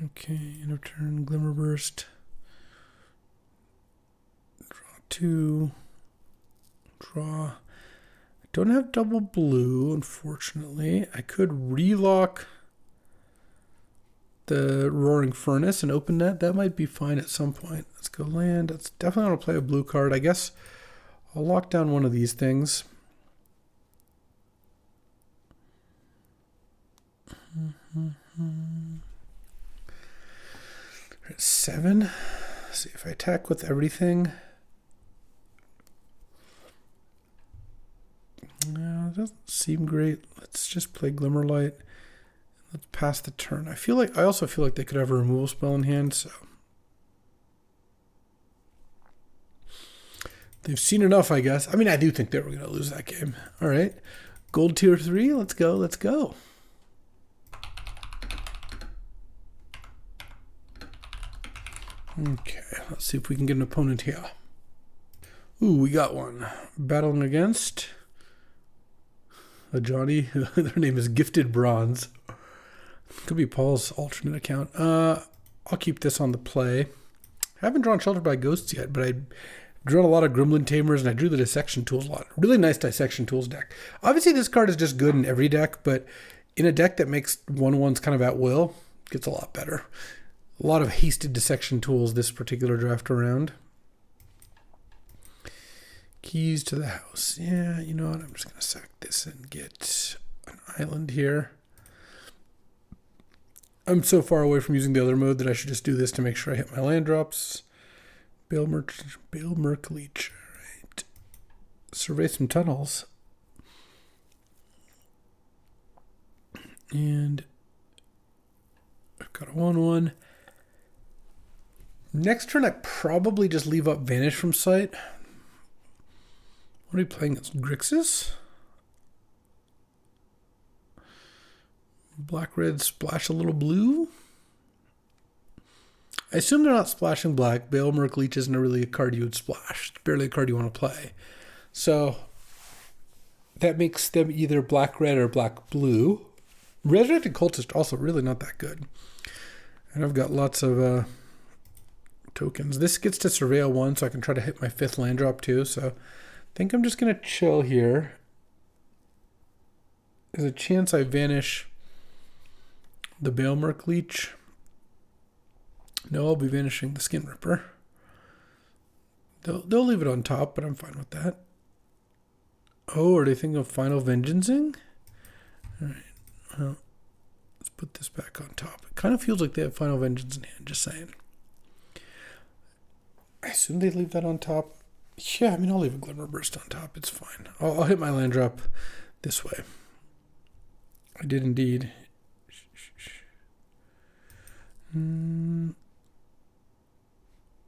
Okay, end of turn, Glimmer Burst. Draw 2. Draw. I don't have double blue, unfortunately. I could relock the Roaring Furnace and open that. That might be fine at some point. Let's go land. That's definitely want to play a blue card. I guess I'll lock down one of these things. We're at 7. Let's see if I attack with everything. No, it doesn't seem great. Let's just play Glimmerlight. Let's pass the turn. I also feel like they could have a removal spell in hand, so they've seen enough, I guess. I mean, I do think they were going to lose that game. All right. Gold tier 3. Let's go. Let's go. Okay. Let's see if we can get an opponent here. Ooh, we got one. Battling against a Johnny. Their name is Gifted Bronze. Could be Paul's alternate account. I'll keep this on the play. I haven't drawn Sheltered by Ghosts yet, but I drew a lot of Gremlin Tamers, and I drew the Dissection Tools a lot. Really nice Dissection Tools deck. Obviously, this card is just good in every deck, but in a deck that makes 1/1s kind of at will, it gets a lot better. A lot of hasted Dissection Tools this particular draft around. Keys to the house. Yeah, you know what? I'm just going to sack this and get an island here. I'm so far away from using the other mode that I should just do this to make sure I hit my land drops. Bale Merc Leech. All right. Survey some tunnels. And I've got a 1/1. Next turn, I probably just leave up Vanish from sight. What are we playing against? Grixis? Black-red splash a little blue. I assume they're not splashing black. Bale Merc Leech isn't really a card you would splash. It's barely a card you want to play. So that makes them either black-red or black-blue. Resurrected Cultist also really not that good. And I've got lots of tokens. This gets to Surveil 1, so I can try to hit my 5th land drop too. So I think I'm just going to chill here. There's a chance I vanish the Bale Merc Leech. No, I'll be vanishing the Skin Ripper. They'll leave it on top, but I'm fine with that. Oh, are they thinking of Final Vengeancing? All right. Well, let's put this back on top. It kind of feels like they have Final Vengeance in hand, just saying. I assume they leave that on top. Yeah, I mean, I'll leave a Glimmer Burst on top. It's fine. I'll hit my land drop this way. I did indeed.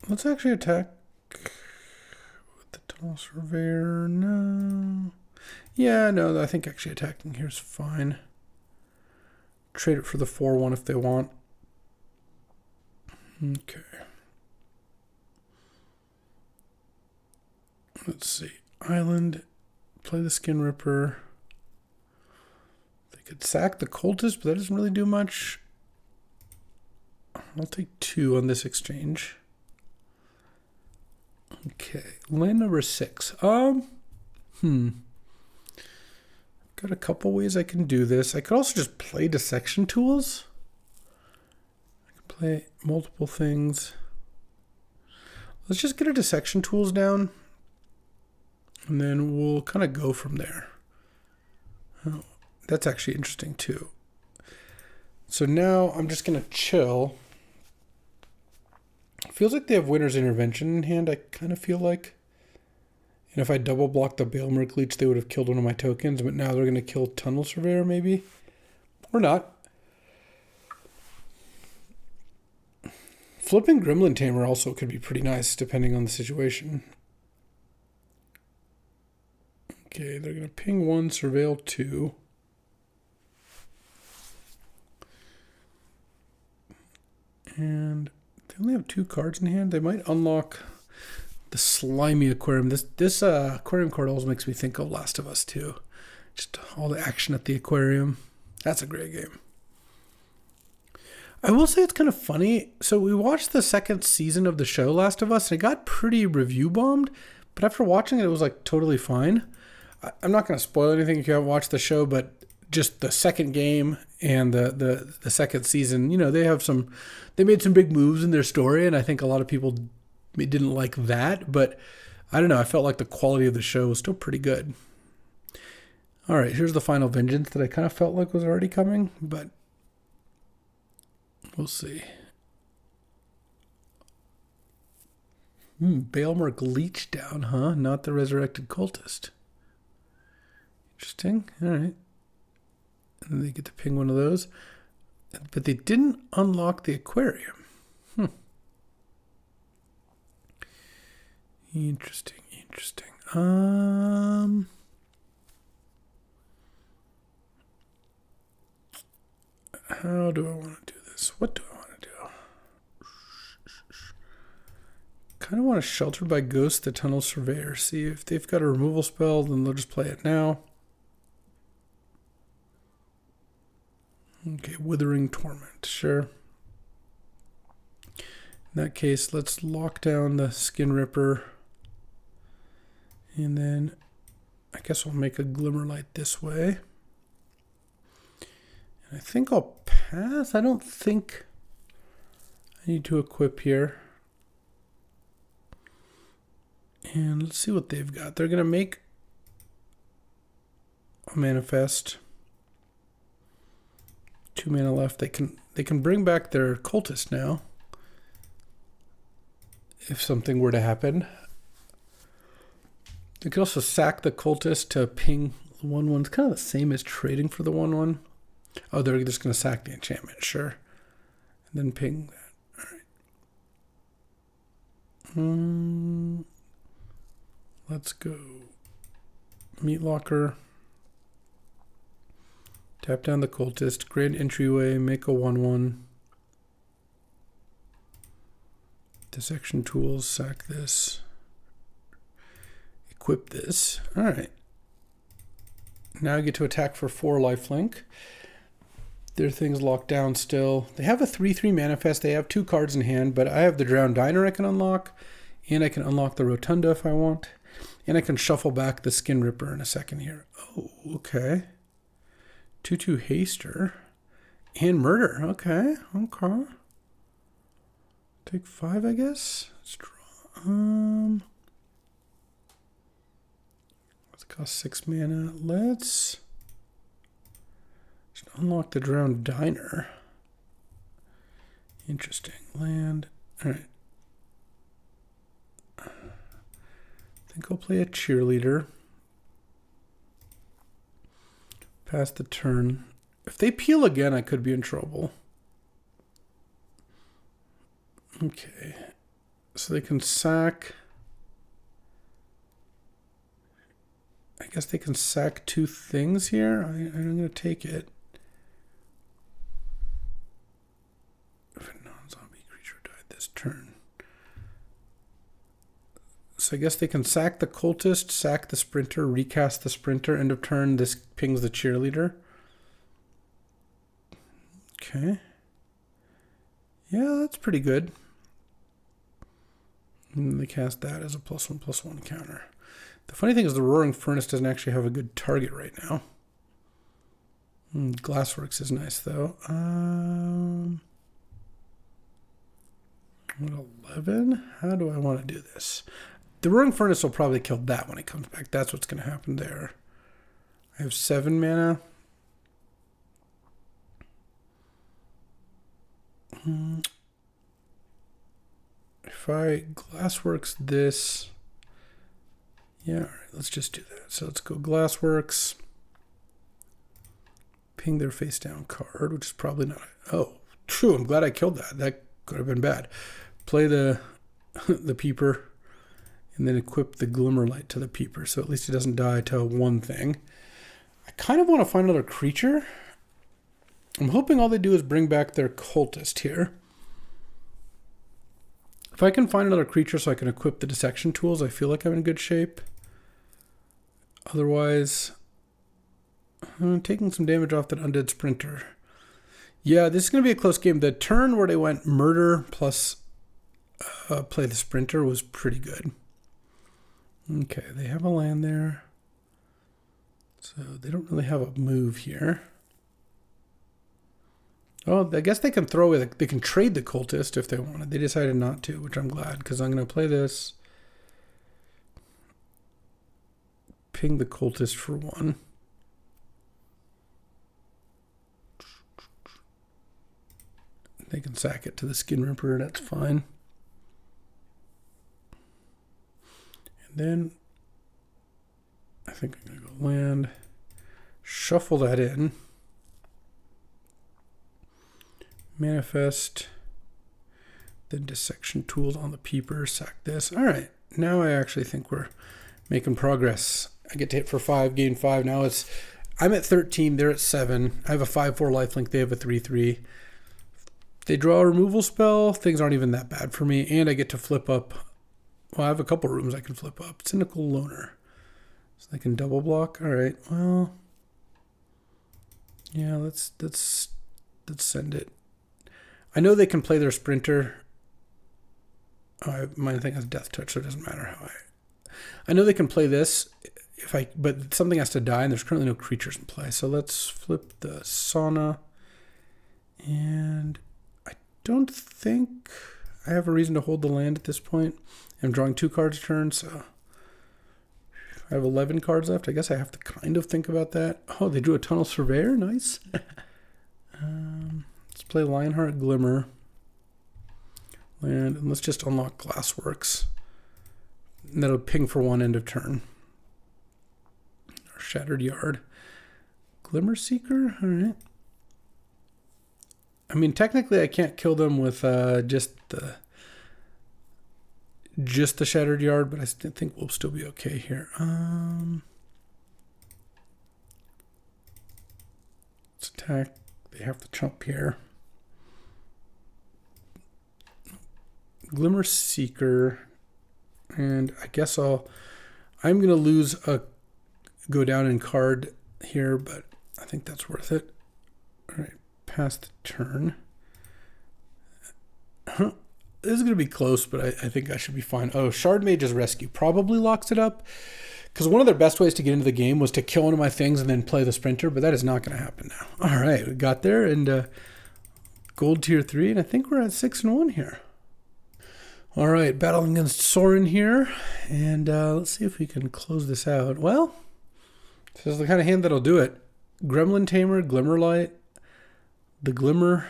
Let's actually attack with the Tunnel Surveyor. No. Yeah, no, I think actually attacking here is fine. Trade it for the 4/1 if they want. Okay. Let's see. Island. Play the Skin Ripper. They could sack the Cultist, but that doesn't really do much. I'll take 2 on this exchange. Okay. Land number 6. Got a couple ways I can do this. I could also just play dissection tools. I can play multiple things. Let's just get our dissection tools down. And then we'll kind of go from there. Oh, that's actually interesting too. So now I'm just going to chill. Feels like they have Winter's Intervention in hand, I kind of feel like. And if I double block the Balemerc Leech, they would have killed one of my tokens. But now they're going to kill Tunnel Surveyor maybe. Or not. Flipping Gremlin Tamer also could be pretty nice depending on the situation. Okay, they're going to ping 1, surveil 2. And they only have 2 cards in hand. They might unlock the slimy aquarium. This aquarium card always makes me think of Last of Us 2. Just all the action at the aquarium. That's a great game. I will say it's kind of funny. So we watched the 2nd season of the show Last of Us, and it got pretty review bombed. But after watching it, it was like totally fine. I'm not going to spoil anything if you haven't watched the show, but just the 2nd game and the 2nd season, you know, they made some big moves in their story, and I think a lot of people didn't like that, but I don't know, I felt like the quality of the show was still pretty good. All right, here's the final vengeance that I kind of felt like was already coming, but we'll see. Balemerc Leech down, huh? Not the Resurrected Cultist. Interesting. All right. And they get to ping one of those. But they didn't unlock the aquarium. Interesting. How do I want to do this? What do I want to do? Kind of want to Shelter by Ghost the Tunnel Surveyor. See if they've got a removal spell, then they'll just play it now. Okay, Withering Torment, sure. In that case, let's lock down the Skin Ripper. And then I guess we'll make a Glimmerlight this way. And I think I'll pass. I don't think I need to equip here. And let's see what they've got. They're going to make a Manifest. 2 mana left. They can bring back their Cultist now. If something were to happen. They could also sack the Cultist to ping the 1/1. It's kind of the same as trading for the 1/1. Oh, they're just going to sack the enchantment, sure. And then ping that. Alright. Let's go. Meat Locker. Tap down the Cultist. Grand Entryway. Make a 1/1. Dissection Tools. Sack this. Equip this. Alright. Now I get to attack for 4 lifelink. Their thing's locked down still. They have a 3/3 Manifest. They have 2 cards in hand, but I have the Drowned Diner I can unlock. And I can unlock the Rotunda if I want. And I can shuffle back the Skin Ripper in a second here. Oh, okay. 2/2 Haster. And Murder. Okay. Take 5, I guess. Let's draw. Let's cost 6 mana. Let's just unlock the Drowned Diner. Interesting. Land. Alright. I think I'll play a Cheerleader. Pass the turn. If they peel again, I could be in trouble. Okay. So they can sack. I guess they can sack 2 things here. I'm going to take it. If a non-zombie creature died I guess they can sack the cultist, sack the sprinter, recast the sprinter, end of turn, this pings the cheerleader. Okay. Yeah, that's pretty good. And they cast that as a +1/+1 counter. The funny thing is the Roaring Furnace doesn't actually have a good target right now. Glassworks is nice, though. 11? How do I want to do this? The Roaring Furnace will probably kill that when it comes back. That's what's going to happen there. I have 7 mana. If I Glassworks this... Yeah, all right, let's just do that. So let's go Glassworks. Ping their face down card, which is probably not... Oh, true, I'm glad I killed that. That could have been bad. Play the Peeper, and then equip the Glimmerlight to the Peeper, so at least it doesn't die to one thing. I kind of want to find another creature. I'm hoping all they do is bring back their cultist here. If I can find another creature so I can equip the dissection tools, I feel like I'm in good shape. Otherwise, I'm taking some damage off that undead sprinter. Yeah, this is going to be a close game. The turn where they went murder plus play the sprinter was pretty good. Okay, they have a land there. So they don't really have a move here. Oh, I guess they can throw it. They can trade the cultist if they wanted. They decided not to, which I'm glad, because I'm going to play this. Ping the cultist for 1. They can sack it to the Skin Ripper. That's fine. And then I think I'm going to go land. Shuffle that in. Manifest. Then dissection tools on the Peeper. Sack this. All right. Now I actually think we're making progress. I get to hit for 5, gain 5. Now I'm at 13. They're at 7. I have a 5/4 lifelink. They have a 3/3. They draw a removal spell. Things aren't even that bad for me. And I get to flip up. Well, I have a couple rooms I can flip up. Cynical Loner. So they can double block. All right. Well, yeah, let's send it. I know they can play their sprinter. My thing has death touch, so it doesn't matter how I know they can play this but something has to die, and there's currently no creatures in play. So let's flip the Sauna. And I don't think I have a reason to hold the land at this point. I'm drawing 2 cards a turn, so I have 11 cards left. I guess I have to kind of think about that. Oh, they drew a Tunnel Surveyor. Nice. Let's play Lionheart Glimmer. Land, and let's just unlock Glassworks. And that'll ping for 1 end of turn. Or Shattered Yard. Glimmer Seeker? All right. I mean, technically I can't kill them with just the Shattered Yard, but I think we'll still be okay here. Let's attack. They have to chump here. Glimmer Seeker. And I guess I'm going to lose go down in card here, but I think that's worth it. All right, pass the turn. This is going to be close, but I think I should be fine. Oh, Shard Mage's Rescue probably locks it up, because one of their best ways to get into the game was to kill one of my things and then play the sprinter, but that is not going to happen now. All right, we got there, and gold tier 3, and I think we're at 6-1 here. All right, battling against Sorin here, and let's see if we can close this out. Well, this is the kind of hand that'll do it. Gremlin Tamer, Glimmerlight, the Glimmer,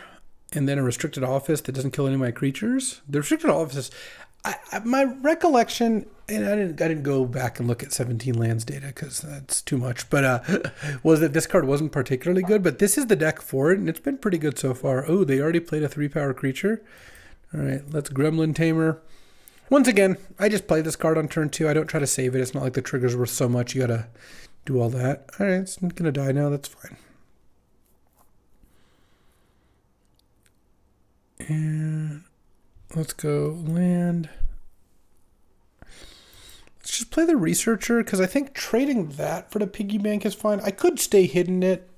and then a Restricted Office that doesn't kill any of my creatures. The Restricted Office, my recollection, and I didn't go back and look at 17 lands data because that's too much, but was that this card wasn't particularly good, but this is the deck for it, and it's been pretty good so far. Oh, they already played a 3-power creature. All right, let's Gremlin Tamer. Once again, I just play this card on turn 2. I don't try to save it. It's not like the trigger's worth so much. You got to do all that. All right, it's going to die now. That's fine. And let's go land. let's just play the Researcher, because I think trading that for the piggy bank is fine. I could stay hidden it,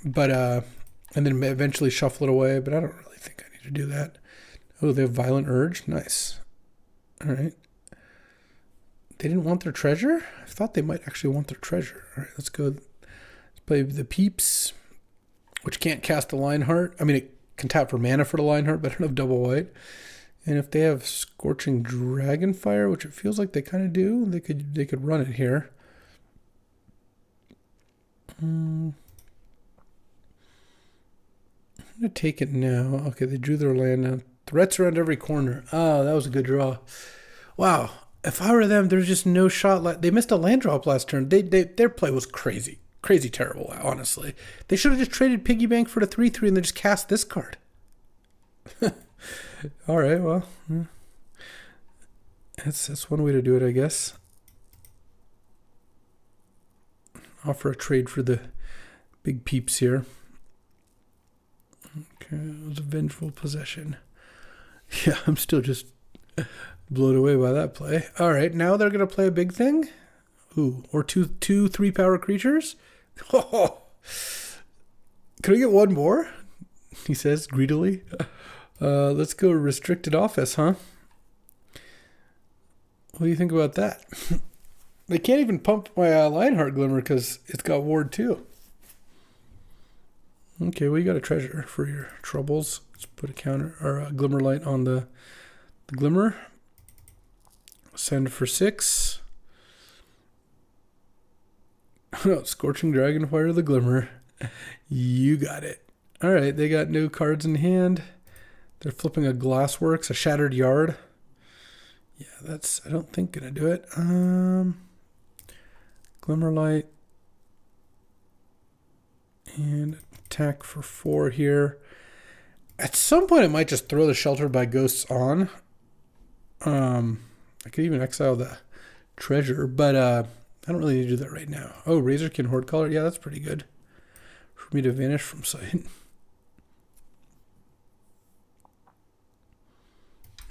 but and then eventually shuffle it away, but I don't really think I need to do that. Oh, they have Violent Urge. Nice. All right. They didn't want their treasure? I thought they might actually want their treasure. All right, let's go. Let's play the Peeps, which can't cast the Lionheart. I mean, it can tap for mana for the Lionheart, but I don't have double white. And if they have Scorching Dragonfire, which it feels like they kind of do, they could run it here. I'm going to take it now. Okay, they drew their land now. Threats around every corner. Oh, that was a good draw. Wow. If I were them, there's just no shot. They missed a land drop last turn. Their play was crazy. Crazy terrible, honestly. They should have just traded Piggy Bank for the 3/3 and then just cast this card. All right, well. That's one way to do it, I guess. Offer a trade for the big peeps here. Okay, it was a Vengeful Possession. Yeah, I'm still just blown away by that play. All right, now they're going to play a big thing. Ooh, or two 3-power creatures. Oh, can I get one more? He says greedily. Let's go Restricted Office, huh? What do you think about that? They can't even pump my Lionheart Glimmer because it's got Ward 2. Okay, well, you got a treasure for your troubles. Let's put a counter or a Glimmer Light on the Glimmer. Send for 6. Scorching Dragonfire to the Glimmer. You got it. All right, they got no cards in hand. They're flipping a Glassworks, a Shattered Yard. Yeah, that's, I don't think, going to do it. Glimmer Light. And attack for 4 here. At some point, I might just throw the Sheltered by Ghosts on. I could even exile the treasure, but I don't really need to do that right now. Oh, Razorkin Horde Collar. Yeah, that's pretty good for me to vanish from sight.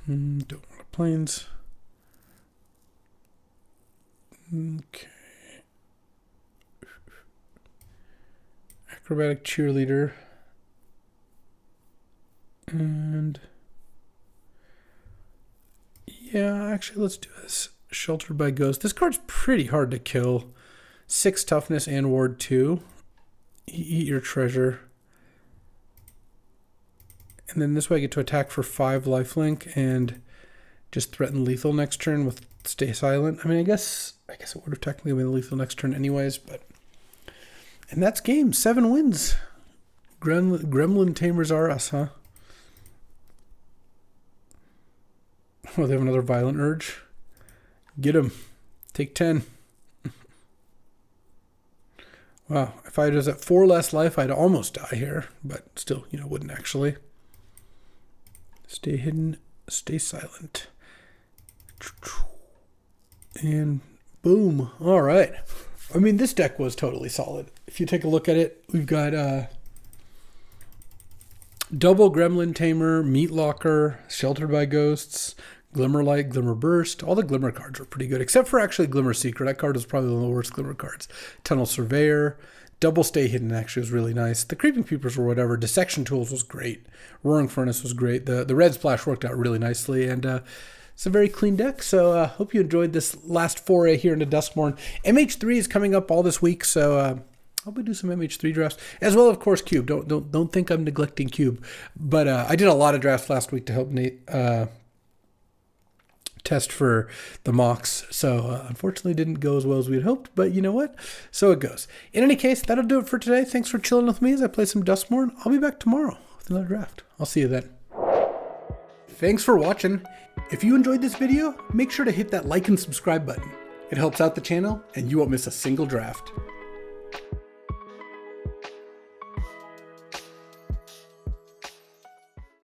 Don't want a Plains. Okay. Acrobatic Cheerleader. And yeah, actually, let's do this. Sheltered by Ghost. This card's pretty hard to kill. 6 toughness and Ward 2. Eat your treasure. And then this way I get to attack for 5 lifelink and just threaten lethal next turn with Stay Silent. I mean, I guess it would have technically been lethal next turn anyways, but... And that's game. 7 wins. Gremlin Tamers are us, huh? Oh, they have another Violent Urge. Get him. Take 10. Wow. If I was at 4 less life, I'd almost die here. But still, wouldn't actually. Stay hidden. Stay silent. And boom. All right. I mean, this deck was totally solid. If you take a look at it, we've got double Gremlin Tamer, Meat Locker, Sheltered by Ghosts, Glimmer Light, Glimmer Burst. All the Glimmer cards were pretty good, except for actually Glimmer Seeker. That card was probably one of the worst Glimmer cards. Tunnel Surveyor. Double Stay Hidden actually was really nice. The Creeping Peepers were whatever. Dissection Tools was great. Roaring Furnace was great. The Red Splash worked out really nicely. And it's a very clean deck. So hope you enjoyed this last foray here into Duskmourne. MH3 is coming up all this week. So I'll be do some MH3 drafts. As well, of course, Cube. Don't think I'm neglecting Cube. But I did a lot of drafts last week to help Nate test for the mocks, so unfortunately didn't go as well as we had hoped, but you know what? So it goes. In any case, that'll do it for today. Thanks for chilling with me as I play some Duskmourne. I'll be back tomorrow with another draft. I'll see you then. Thanks for watching. If you enjoyed this video, make sure to hit that like and subscribe button. It helps out the channel, and you won't miss a single draft.